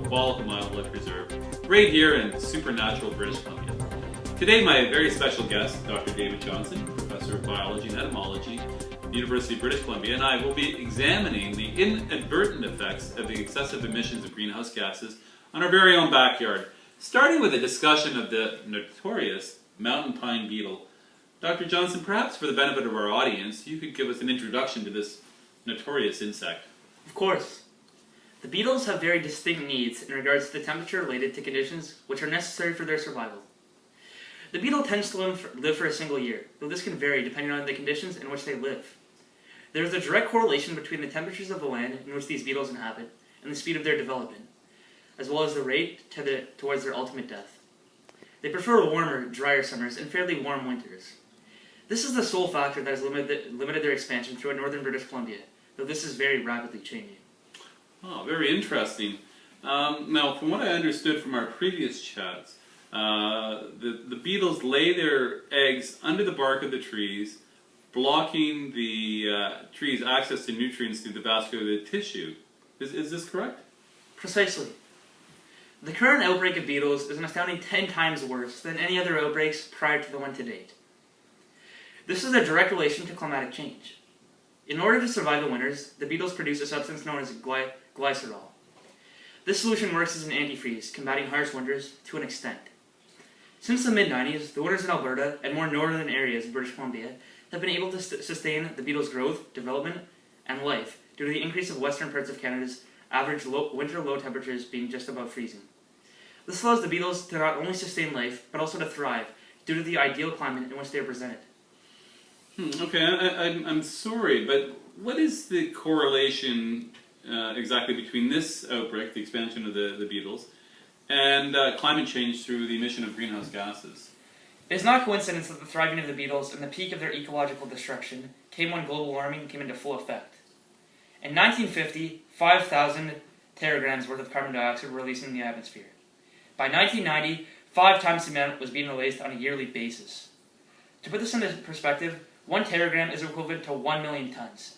Qualicum Wildlife Reserve, right here in supernatural British Columbia. Today, my very special guest, Dr. David Johnson, Professor of Biology and Entomology at the University of British Columbia, and I will be examining the inadvertent effects of the excessive emissions of greenhouse gases on our very own backyard, starting with a discussion of the notorious mountain pine beetle. Dr. Johnson, perhaps for the benefit of our audience, you could give us an introduction to this notorious insect. Of course. The beetles have very distinct needs in regards to the temperature related to conditions which are necessary for their survival. The beetle tends to live for a single year, though this can vary depending on the conditions in which they live. There is a direct correlation between the temperatures of the land in which these beetles inhabit and the speed of their development, as well as the rate towards their ultimate death. They prefer warmer, drier summers and fairly warm winters. This is the sole factor that has limited their expansion throughout northern British Columbia, though this is very rapidly changing. Oh, very interesting. Now, from what I understood from our previous chats, the beetles lay their eggs under the bark of the trees, blocking the tree's access to nutrients through the vascular tissue. Is this correct? Precisely. The current outbreak of beetles is an astounding 10 times worse than any other outbreaks prior to the one to date. This is a direct relation to climatic change. In order to survive the winters, the beetles produce a substance known as glycerol. This solution works as an antifreeze, combating harsh winters to an extent. Since the mid-90s, the winters in Alberta and more northern areas of British Columbia have been able to sustain the beetles' growth, development, and life due to the increase of western parts of Canada's average winter low temperatures being just above freezing. This allows the beetles to not only sustain life, but also to thrive due to the ideal climate in which they are presented. Okay, I'm sorry, but what is the correlation exactly between this outbreak, the expansion of the beetles, and climate change through the emission of greenhouse gases? It is not coincidence that the thriving of the beetles and the peak of their ecological destruction came when global warming came into full effect. In 1950, 5,000 teragrams worth of carbon dioxide were released in the atmosphere. By 1990, 5 times the amount was being released on a yearly basis. To put this into perspective, 1 teragram is equivalent to 1 million tons.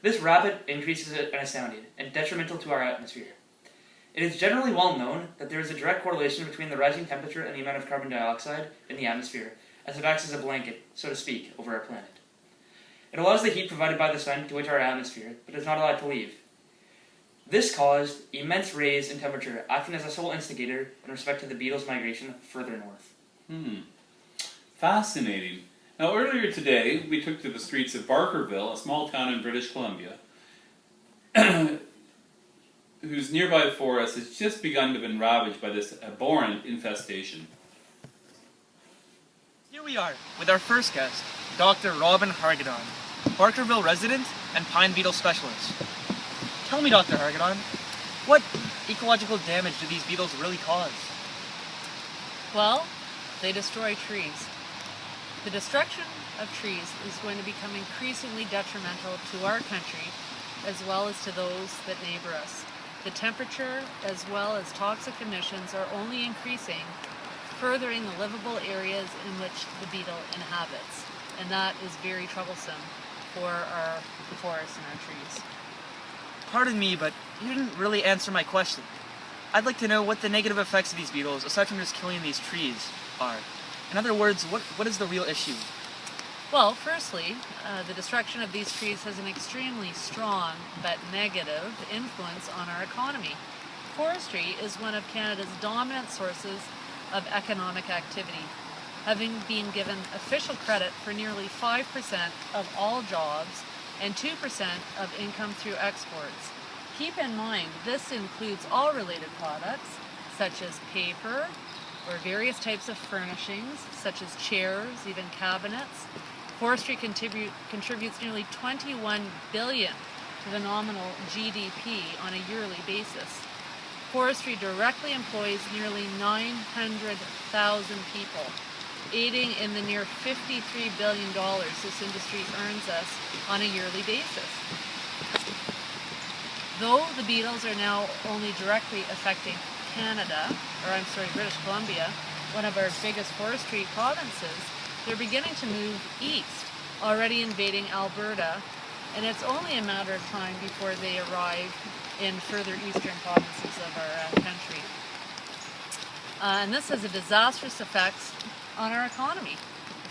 This rapid increase is astounding and detrimental to our atmosphere. It is generally well known that there is a direct correlation between the rising temperature and the amount of carbon dioxide in the atmosphere, as it acts as a blanket, so to speak, over our planet. It allows the heat provided by the sun to enter our atmosphere, but is not allowed to leave. This caused immense raise in temperature, acting as a sole instigator in respect to the beetles' migration further north. Fascinating. Now, earlier today, we took to the streets of Barkerville, a small town in British Columbia, whose nearby forest has just begun to be ravaged by this abhorrent infestation. Here we are with our first guest, Dr. Robin Hargadon, Barkerville resident and pine beetle specialist. Tell me, Dr. Hargadon, what ecological damage do these beetles really cause? Well, they destroy trees. The destruction of trees is going to become increasingly detrimental to our country as well as to those that neighbor us. The temperature as well as toxic emissions are only increasing, furthering the livable areas in which the beetle inhabits. And that is very troublesome for the forests and our trees. Pardon me, but you didn't really answer my question. I'd like to know what the negative effects of these beetles, aside from just killing these trees, are. In other words, what is the real issue? Well, firstly, the destruction of these trees has an extremely strong but negative influence on our economy. Forestry is one of Canada's dominant sources of economic activity, having been given official credit for nearly 5% of all jobs and 2% of income through exports. Keep in mind, this includes all related products, such as paper, or various types of furnishings, such as chairs, even cabinets. Forestry contributes nearly $21 billion to the nominal GDP on a yearly basis. Forestry directly employs nearly 900,000 people, aiding in the near $53 billion this industry earns us on a yearly basis. Though the beetles are now only directly affecting British Columbia, one of our biggest forestry provinces, they're beginning to move east, already invading Alberta, and it's only a matter of time before they arrive in further eastern provinces of our country. And this has a disastrous effects on our economy.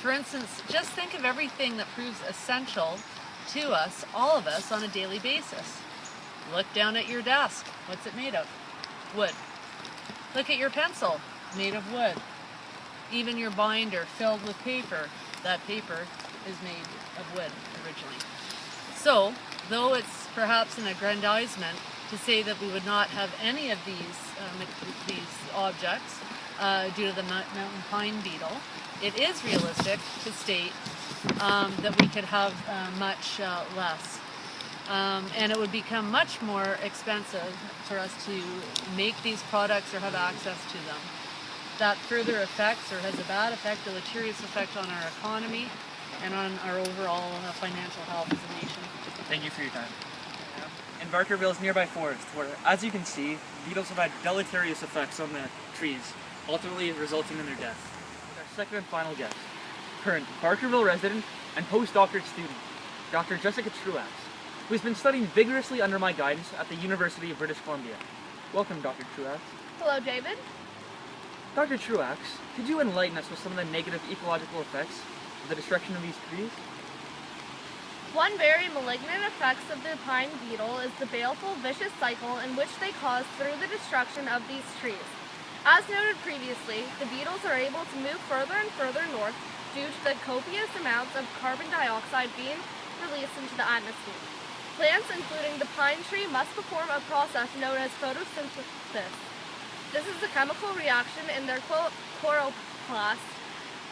For instance, just think of everything that proves essential to us, all of us, on a daily basis. Look down at your desk. What's it made of? Wood. Look at your pencil, made of wood. Even your binder filled with paper, that paper is made of wood originally. So, though it's perhaps an aggrandizement to say that we would not have any of these objects due to the mountain pine beetle, it is realistic to state that we could have much less. And it would become much more expensive for us to make these products or have access to them. That further affects or has a bad effect, deleterious effect on our economy and on our overall financial health as a nation. Thank you for your time. In Barkerville's nearby forest, where, as you can see, beetles have had deleterious effects on the trees, ultimately resulting in their death. Our second and final guest, current Barkerville resident and postdoctorate student, Dr. Jessica Truax, who has been studying vigorously under my guidance at the University of British Columbia. Welcome, Dr. Truax. Hello, David. Dr. Truax, could you enlighten us with some of the negative ecological effects of the destruction of these trees? One very malignant effects of the pine beetle is the baleful, vicious cycle in which they cause through the destruction of these trees. As noted previously, the beetles are able to move further and further north due to the copious amounts of carbon dioxide being released into the atmosphere. Plants, including the pine tree, must perform a process known as photosynthesis. This is a chemical reaction in their chloroplast,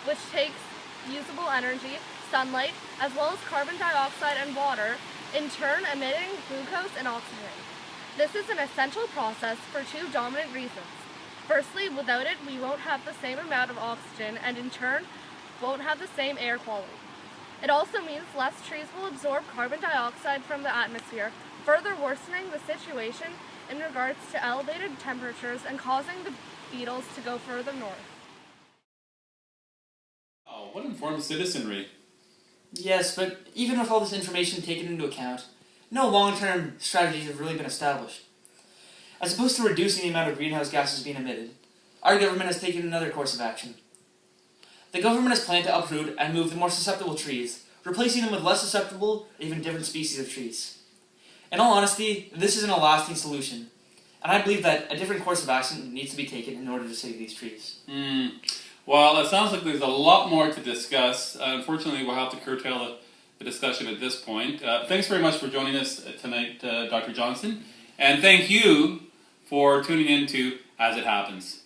which takes usable energy, sunlight, as well as carbon dioxide and water, in turn emitting glucose and oxygen. This is an essential process for two dominant reasons. Firstly, without it, we won't have the same amount of oxygen and in turn won't have the same air quality. It also means less trees will absorb carbon dioxide from the atmosphere, further worsening the situation in regards to elevated temperatures and causing the beetles to go further north. Oh, what informed citizenry? Yes, but even with all this information taken into account, no long-term strategies have really been established. As opposed to reducing the amount of greenhouse gases being emitted, our government has taken another course of action. The government has planned to uproot and move the more susceptible trees, replacing them with less susceptible, or even different species of trees. In all honesty, this isn't a lasting solution, and I believe that a different course of action needs to be taken in order to save these trees. Well, it sounds like there's a lot more to discuss. Unfortunately, we'll have to curtail the discussion at this point. Thanks very much for joining us tonight, Dr. Johnson, and thank you for tuning in to As It Happens.